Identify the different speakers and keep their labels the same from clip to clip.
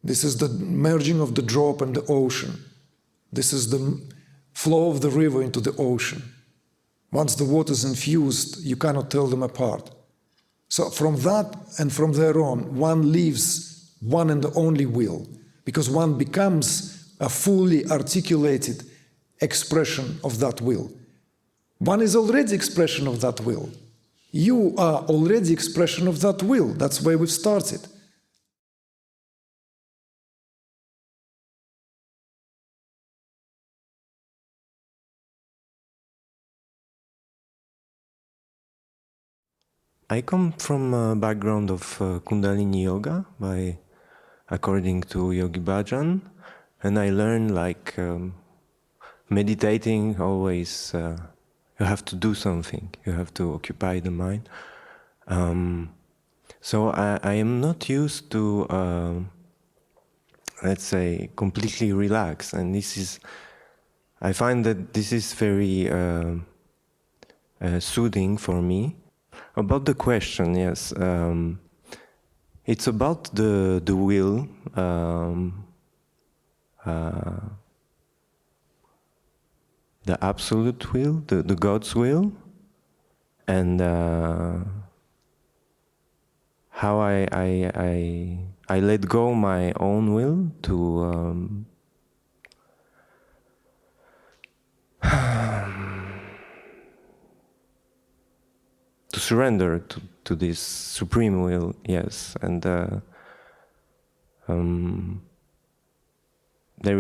Speaker 1: This is the merging of the drop and the ocean. This is the flow of the river into the ocean. Once the water is infused, you cannot tell them apart. So from that and from there on, one lives one and the only will, because one becomes a fully articulated expression of that will. One is already expression of that will. You are already expression of that will. That's where we've started.
Speaker 2: I come from a background of Kundalini Yoga, according to Yogi Bhajan, and I learned like meditating always, you have to do something, you have to occupy the mind. So I am not used to, let's say, completely relax, and I find that this is very soothing for me. About the question, yes, it's about the will, the absolute will, the God's will, and how I let go my own will to to surrender to this supreme will, yes, and there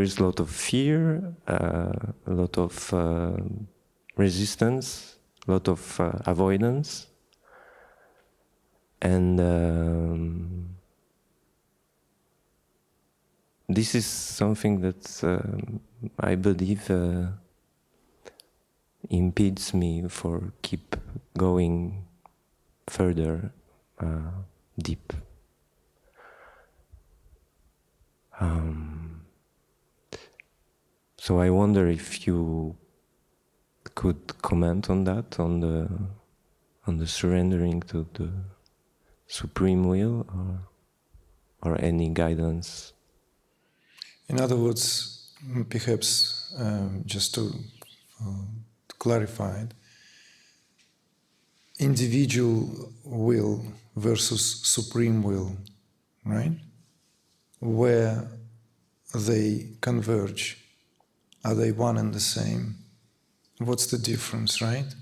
Speaker 2: is a lot of fear, a lot of resistance, a lot of avoidance, and this is something that I believe impedes me for keep going further deep. So I wonder if you could comment on that, on the surrendering to the supreme will, or any guidance.
Speaker 1: In other words, perhaps just to clarify it, individual will versus supreme will, right? Where they converge, are they one and the same? What's the difference, right?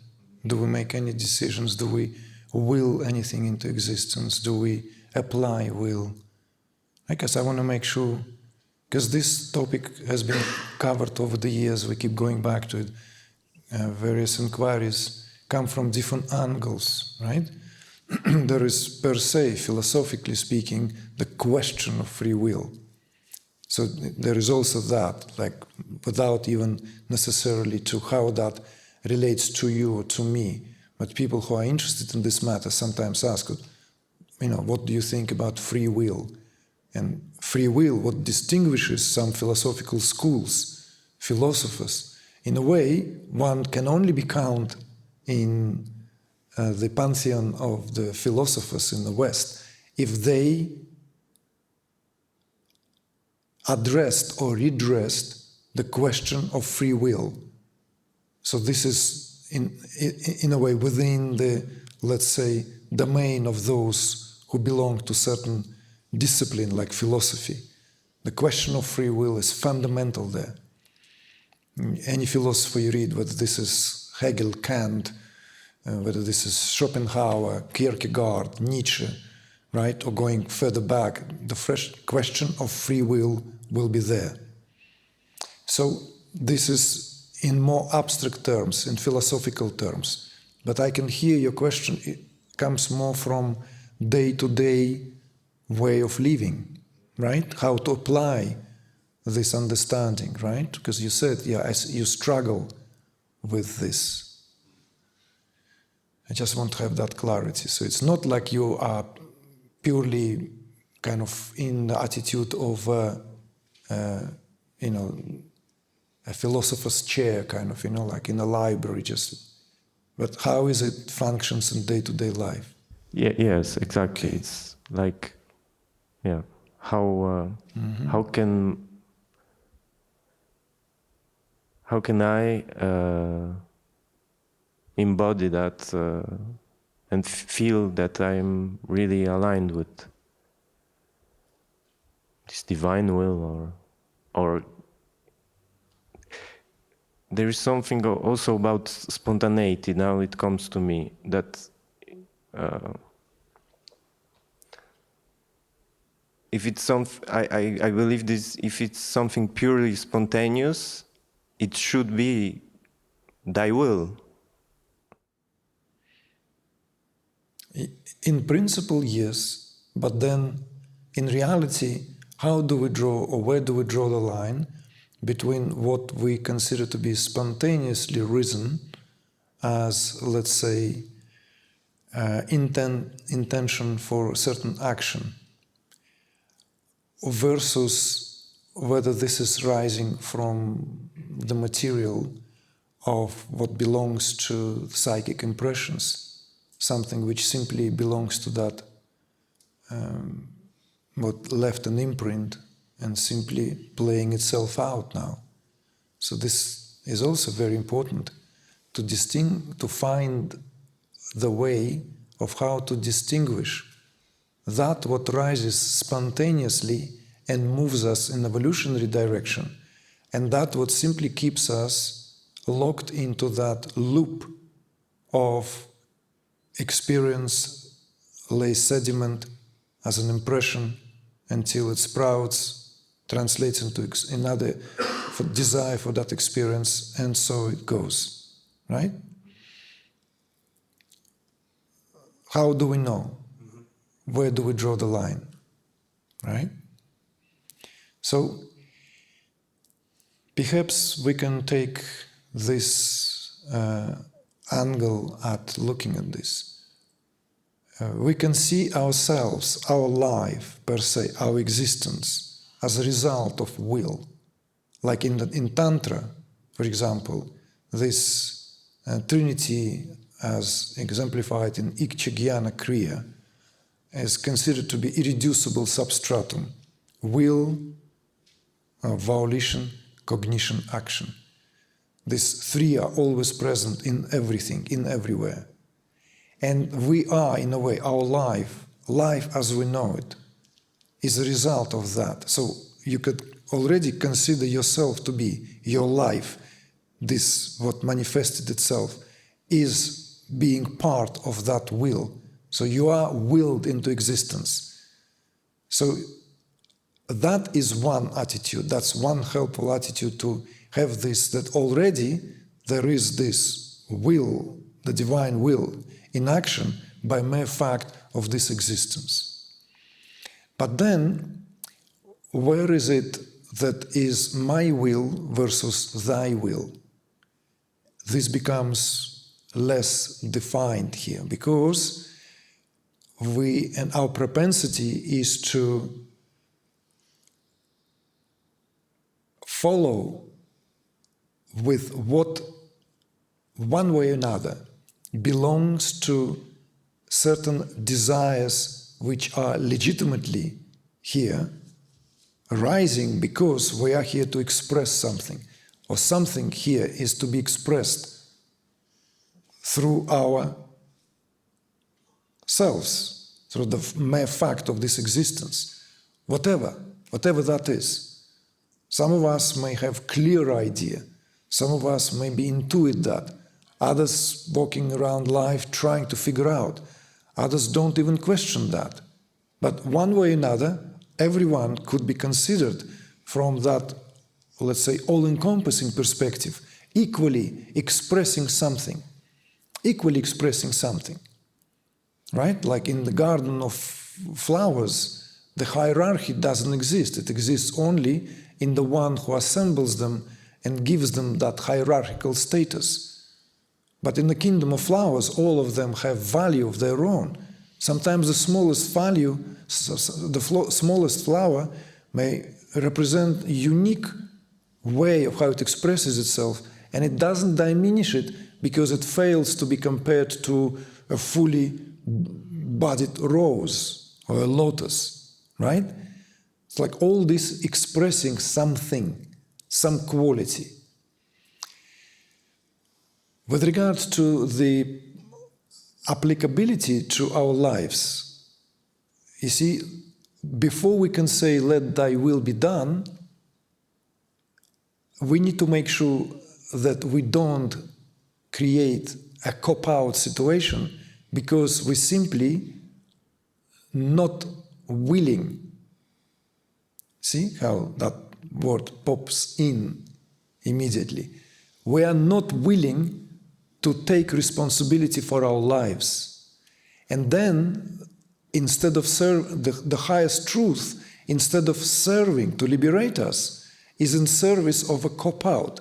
Speaker 1: Do we make any decisions? Do we will anything into existence? Do we apply will? I guess I want to make sure, because this topic has been covered over the years, we keep going back to it. Various inquiries come from different angles, right? There is per se, philosophically speaking, the question of free will. So there is also that, like, without even necessarily to how that relates to you or to me. But people who are interested in this matter sometimes ask, what do you think about free will? And free will, what distinguishes some philosophical schools, philosophers, in a way, one can only be counted in the pantheon of the philosophers in the West if they addressed or redressed the question of free will. So this is, in a way, within the, let's say, domain of those who belong to certain discipline like philosophy. The question of free will is fundamental there. Any philosopher you read, whether this is Hegel, Kant, whether this is Schopenhauer, Kierkegaard, Nietzsche, right, or going further back, the fresh question of free will be there. So this is in more abstract terms, in philosophical terms. But I can hear your question, it comes more from day-to-day way of living, right? How to apply this understanding, right? Because you said, you struggle with this. I just want to have that clarity. So it's not like you are purely kind of in the attitude of, a philosopher's chair, kind of, like in a library, just. But how is it functions in day-to-day life?
Speaker 2: Yes, exactly. It's like, how can I embody that and feel that I'm really aligned with this divine will, or there is something also about spontaneity. Now it comes to me that if it's I believe this, if it's something purely spontaneous, it should be thy will.
Speaker 1: In principle, yes, but then in reality, how do we draw, or where do we draw the line between what we consider to be spontaneously risen as, let's say, intention for certain action, versus whether this is rising from the material of what belongs to psychic impressions, something which simply belongs to that, what left an imprint and simply playing itself out now. So this is also very important to find the way of how to distinguish that what rises spontaneously and moves us in evolutionary direction, and that what simply keeps us locked into that loop of experience, lays sediment as an impression until it sprouts, translates into another desire for that experience, and so it goes, right? How do we know? Where do we draw the line, right? So perhaps we can take this angle at looking at this. We can see ourselves, our life per se, our existence, as a result of will. Like in Tantra, for example, this Trinity, as exemplified in Ikcha Jnana Kriya, is considered to be irreducible substratum: will, volition, cognition, action. These three are always present in everything, in everywhere. And we are, in a way, our life as we know it, is a result of that. So you could already consider yourself to be your life. This, what manifested itself, is being part of that will. So you are willed into existence. So that is one attitude. That's one helpful attitude, to have this, that already there is this will, the divine will, in action by mere fact of this existence. But then, where is it that is my will versus thy will? This becomes less defined here, because and our propensity is to follow with what, one way or another, belongs to certain desires which are legitimately here, arising because we are here to express something, or something here is to be expressed through our selves, through the mere fact of this existence, whatever that is. Some of us may have clear idea, some of us maybe intuit that, others walking around life trying to figure out, others don't even question that. But one way or another, everyone could be considered from that, let's say, all-encompassing perspective, equally expressing something, right? Like in the garden of flowers, the hierarchy doesn't exist. It exists only in the one who assembles them and gives them that hierarchical status. But in the kingdom of flowers, all of them have value of their own. Sometimes the smallest value, the smallest flower may represent a unique way of how it expresses itself, and it doesn't diminish it because it fails to be compared to a fully bodied rose or a lotus, right? It's like all this expressing something, some quality. With regard to the applicability to our lives, you see, before we can say, let thy will be done, we need to make sure that we don't create a cop-out situation because we simply not willing. See how that word pops in immediately. We are not willing to take responsibility for our lives. And then, instead of the highest truth, instead of serving to liberate us, is in service of a cop-out.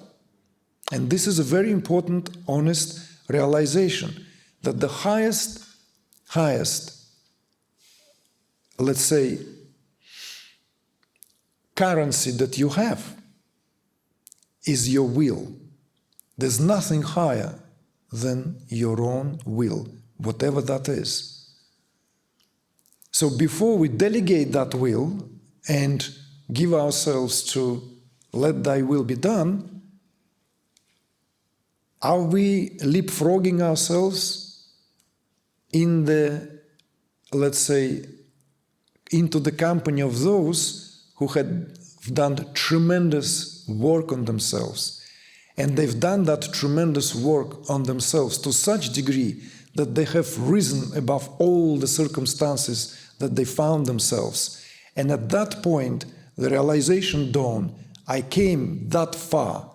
Speaker 1: And this is a very important, honest realization that the highest, let's say, currency that you have is your will. There's nothing higher than your own will, whatever that is. So before we delegate that will and give ourselves to let thy will be done, are we leapfrogging ourselves in the, let's say, into the company of those who had done tremendous work on themselves? And they've done that tremendous work on themselves to such degree that they have risen above all the circumstances that they found themselves. And at that point, the realization dawned, I came that far,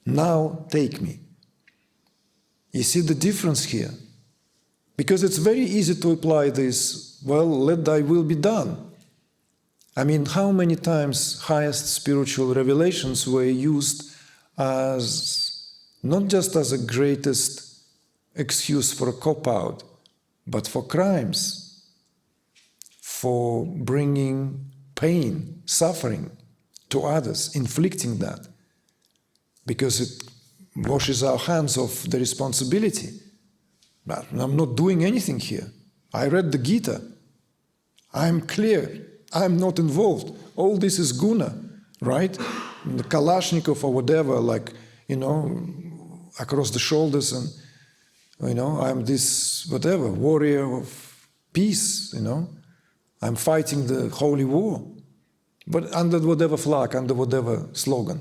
Speaker 1: now take me. You see the difference here? Because it's very easy to apply this, well, let thy will be done. I mean, how many times highest spiritual revelations were used as not just as a greatest excuse for a cop-out, but for crimes, for bringing pain, suffering to others, inflicting that, because it washes our hands of the responsibility. But I'm not doing anything here. I read the Gita. I'm clear. I'm not involved. All this is guna, right? The Kalashnikov or whatever, like, across the shoulders, and, I'm this, whatever, warrior of peace, I'm fighting the holy war, but under whatever flag, under whatever slogan.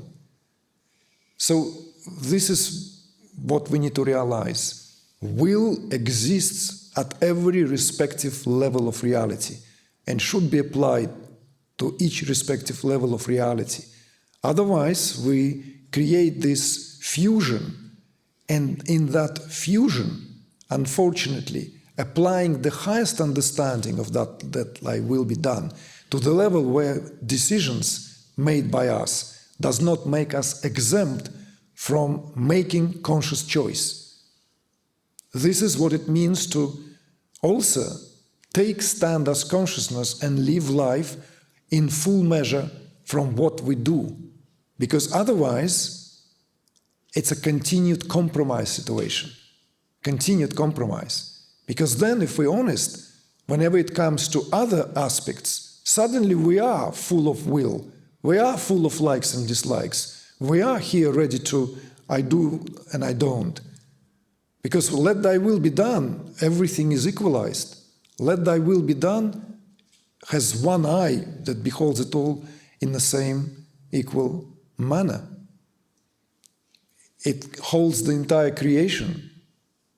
Speaker 1: So this is what we need to realize. Will exists at every respective level of reality and should be applied to each respective level of reality. Otherwise, we create this fusion, and in that fusion, unfortunately, applying the highest understanding of that will be done to the level where decisions made by us does not make us exempt from making conscious choice. This is what it means to also take stand as consciousness and live life in full measure from what we do. Because otherwise, it's a continued compromise situation. Continued compromise. Because then, if we're honest, whenever it comes to other aspects, suddenly we are full of will. We are full of likes and dislikes. We are here ready to, I do and I don't. Because let thy will be done, everything is equalized. Let thy will be done has one eye that beholds it all in the same equal manner. It holds the entire creation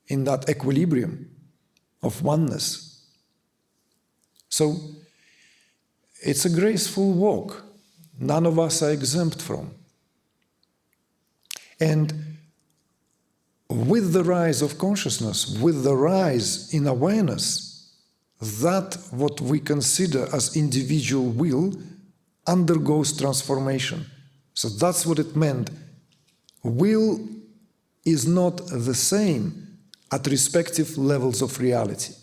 Speaker 1: in that equilibrium of oneness. So it's a graceful walk. None of us are exempt from. And with the rise of consciousness, with the rise in awareness, that what we consider as individual will undergoes transformation. So that's what it meant. Will is not the same at respective levels of reality.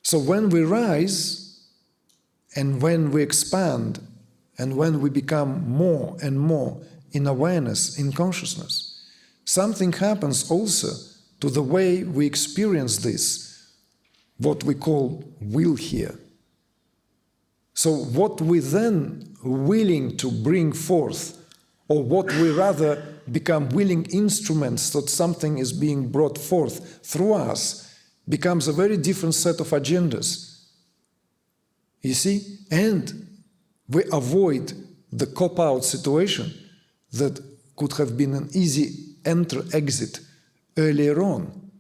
Speaker 1: So when we rise, and when we expand, and when we become more and more in awareness, in consciousness, something happens also to the way we experience this, what we call will here. So what we then willing to bring forth, or what we rather become willing instruments that something is being brought forth through us, becomes a very different set of agendas. You see? And we avoid the cop-out situation that could have been an easy enter-exit earlier on.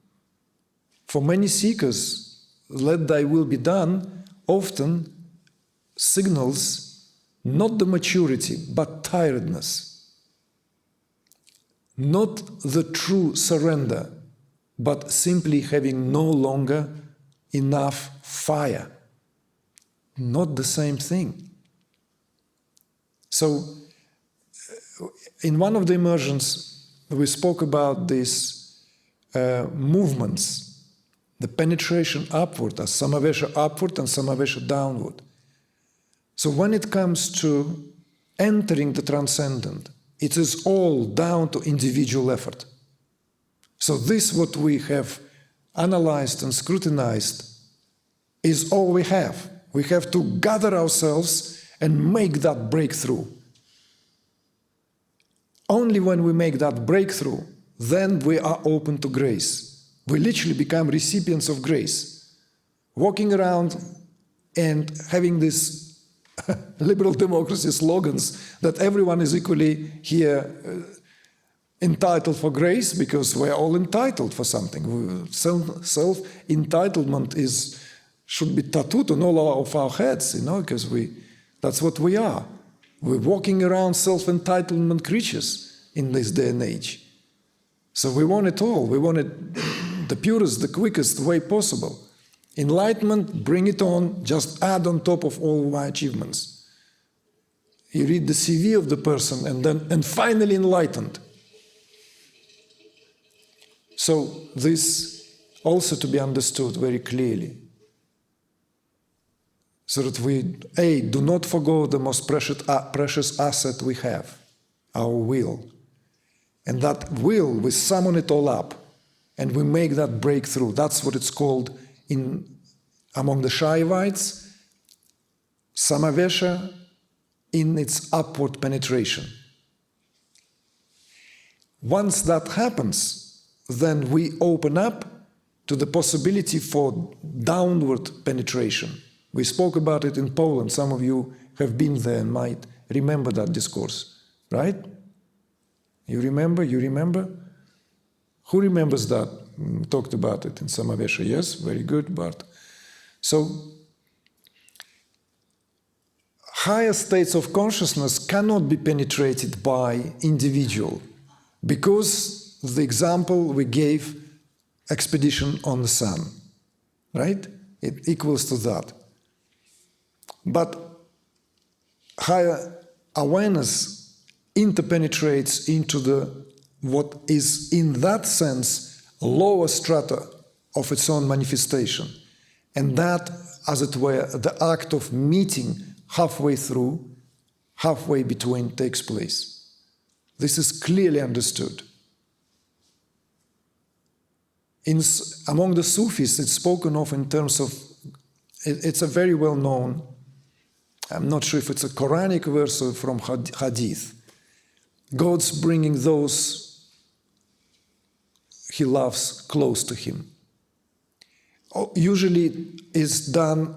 Speaker 1: For many seekers, let thy will be done often signals not the maturity, but tiredness. Not the true surrender, but simply having no longer enough fire. Not the same thing. So, in one of the immersions, we spoke about these movements, the penetration upward, as samavesha upward and samavesha downward. So when it comes to entering the transcendent, it is all down to individual effort. So this, what we have analyzed and scrutinized, is all we have. We have to gather ourselves and make that breakthrough. Only when we make that breakthrough, then we are open to grace. We literally become recipients of grace. Walking around and having these liberal democracy slogans that everyone is equally here entitled for grace, because we're all entitled for something. Self-entitlement should be tattooed on all of our heads, because that's what we are. We're walking around self-entitlement creatures in this day and age. So we want it all. We want it the purest, the quickest way possible. Enlightenment, bring it on, just add on top of all my achievements. You read the CV of the person and finally enlightened. So this also to be understood very clearly. So that we, do not forgo the most precious asset we have, our will. And that will, we summon it all up and we make that breakthrough. That's what it's called among the Shaivites, samavesha in its upward penetration. Once that happens, then we open up to the possibility for downward penetration. We spoke about it in Poland. Some of you have been there and might remember that discourse, right? You remember? Who remembers that? We talked about it in Samavesha. Yes, very good, Bart. So, higher states of consciousness cannot be penetrated by individual, because the example we gave, expedition on the sun, right? It equals to that. But higher awareness interpenetrates into what is in that sense lower strata of its own manifestation. And that, as it were, the act of meeting halfway through, halfway between takes place. This is clearly understood. Among the Sufis, it's spoken of in terms of, it's a very well-known, I'm not sure if it's a Quranic verse or from Hadith. God's bringing those he loves close to him. Usually it's done,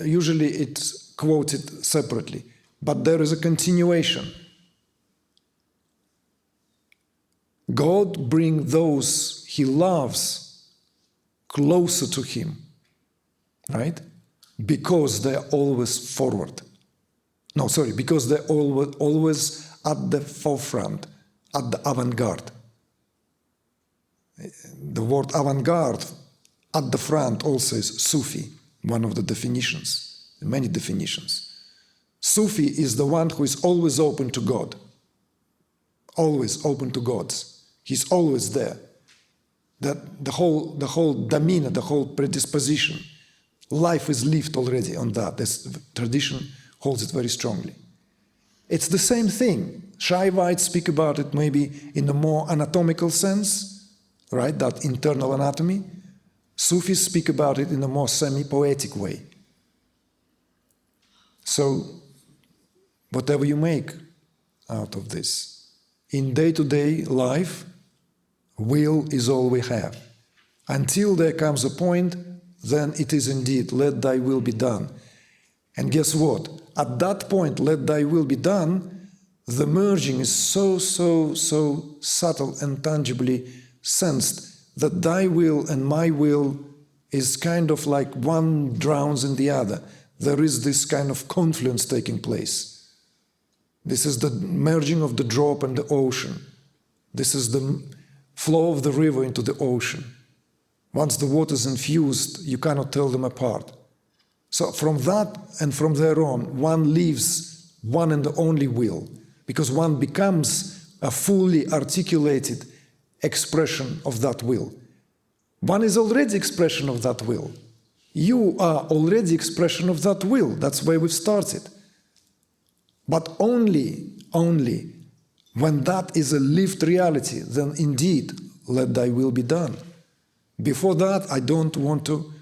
Speaker 1: usually it's quoted separately, but there is a continuation. God brings those he loves closer to him, right? Because they're always forward. Because they're always at the forefront, at the avant-garde. The word avant-garde, at the front, also is Sufi, one of the definitions, many definitions. Sufi is the one who is always open to God, always open to gods. He's always there. That the whole demeanor, the whole predisposition, life is lived already on that. This tradition holds it very strongly. It's the same thing. Shaivites speak about it maybe in a more anatomical sense, right? That internal anatomy. Sufis speak about it in a more semi-poetic way. So, whatever you make out of this, in day-to-day life, will is all we have. Until there comes a point, then it is indeed, let thy will be done. And guess what? At that point, let thy will be done, the merging is so subtle and tangibly sensed that thy will and my will is kind of like one drowns in the other. There is this kind of confluence taking place. This is the merging of the drop and the ocean. This is the flow of the river into the ocean. Once the water is infused, you cannot tell them apart. So from that and from there on, one leaves one and the only will, because one becomes a fully articulated expression of that will. One is already expression of that will. You are already expression of that will. That's where we've started. But only when that is a lived reality, then indeed, let thy will be done. Before that, I don't want to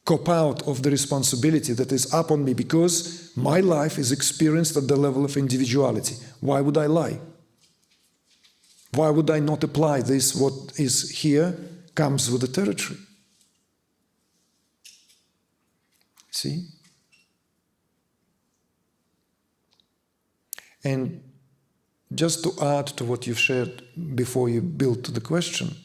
Speaker 1: cop out of the responsibility that is upon me, because my life is experienced at the level of individuality. Why would I lie? Why would I not apply this? What is here comes with the territory. See? And just to add to what you've shared before you built to the question,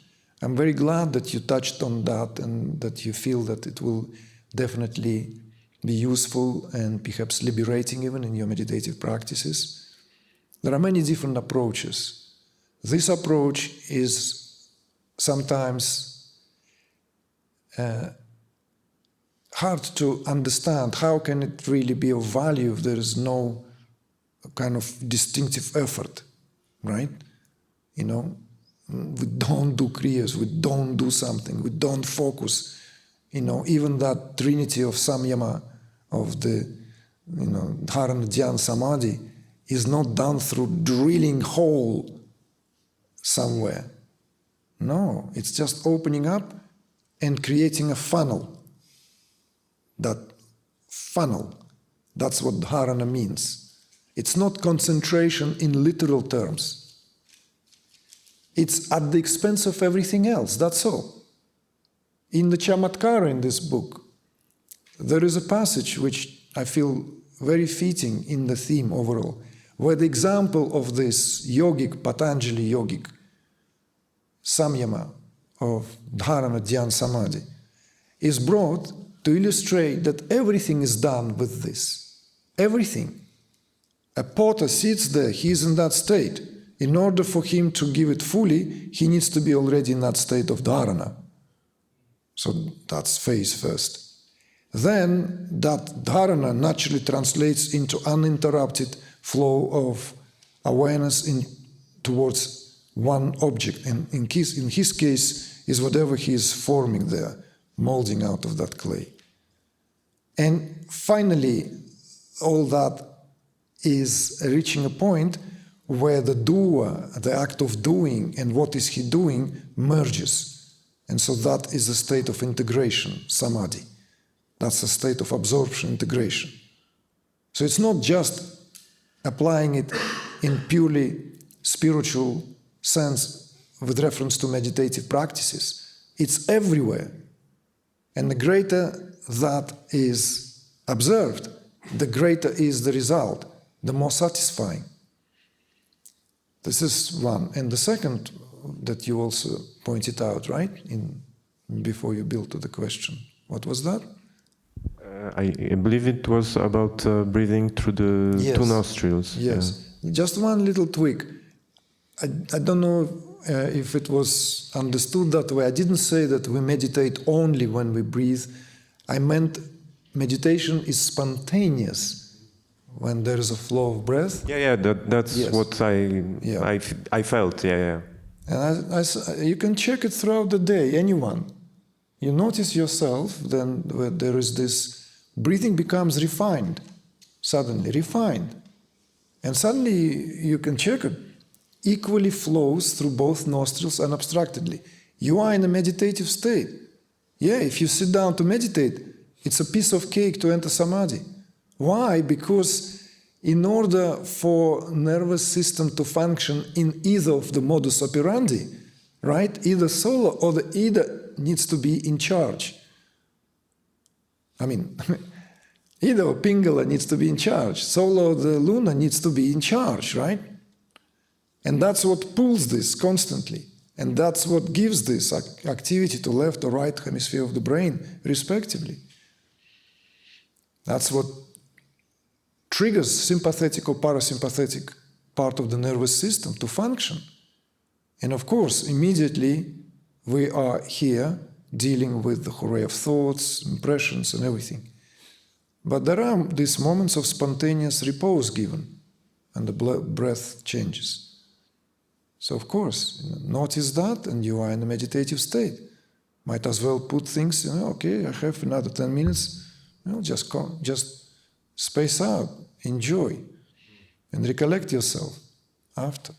Speaker 1: I'm very glad that you touched on that and that you feel that it will definitely be useful and perhaps liberating even in your meditative practices. There are many different approaches. This approach is sometimes hard to understand. How can it really be of value if there is no kind of distinctive effort, right? You know, we don't do kriyas, we don't do something, we don't focus. You know, even that trinity of samyama, of the, dharana, dhyana, samadhi, is not done through drilling hole somewhere. No, it's just opening up and creating a funnel. That funnel, that's what dharana means. It's not concentration in literal terms. It's at the expense of everything else, that's all. In the Chamatkara in this book, there is a passage which I feel very fitting in the theme overall, where the example of this yogic, Patanjali yogic, samyama of dharana, dhyana, samadhi, is brought to illustrate that everything is done with this. Everything. A potter sits there, he is in that state. In order for him to give it fully, he needs to be already in that state of dharana. So that's phase first. Then that dharana naturally translates into uninterrupted flow of awareness towards one object. And in his case is whatever he is forming there, molding out of that clay. And finally, all that is reaching a point where the doer, the act of doing, and what is he doing merges. And so that is a state of integration, samadhi. That's a state of absorption, integration. So it's not just applying it in purely spiritual sense with reference to meditative practices. It's everywhere. And the greater that is observed, the greater is the result, the more satisfying. This is one. And the second that you also pointed out, right, before you built to the question. What was that?
Speaker 2: I believe it was about breathing through the two nostrils.
Speaker 1: Yes. Yeah. Just one little tweak. I don't know if it was understood that way. I didn't say that we meditate only when we breathe. I meant meditation is spontaneous when there is a flow of breath.
Speaker 2: That's yes. What I felt.
Speaker 1: And you can check it throughout the day, anyone. You notice yourself, then where there is this, breathing becomes refined, suddenly refined. And suddenly you can check it, equally flows through both nostrils unobstructedly. You are in a meditative state. Yeah, if you sit down to meditate, it's a piece of cake to enter samadhi. Why? Because in order for nervous system to function in either of the modus operandi, right, either solo or the ida needs to be in charge. I mean, either Pingala needs to be in charge, solo the Luna needs to be in charge, right? And that's what pulls this constantly. And that's what gives this activity to left or right hemisphere of the brain, respectively. That's what triggers sympathetic or parasympathetic part of the nervous system to function. And of course, immediately we are here dealing with the array of thoughts, impressions, and everything. But there are these moments of spontaneous repose given, and the breath changes. So of course, notice that, and you are in a meditative state. Might as well put things, okay, I have another 10 minutes, just space out, enjoy, and recollect yourself after.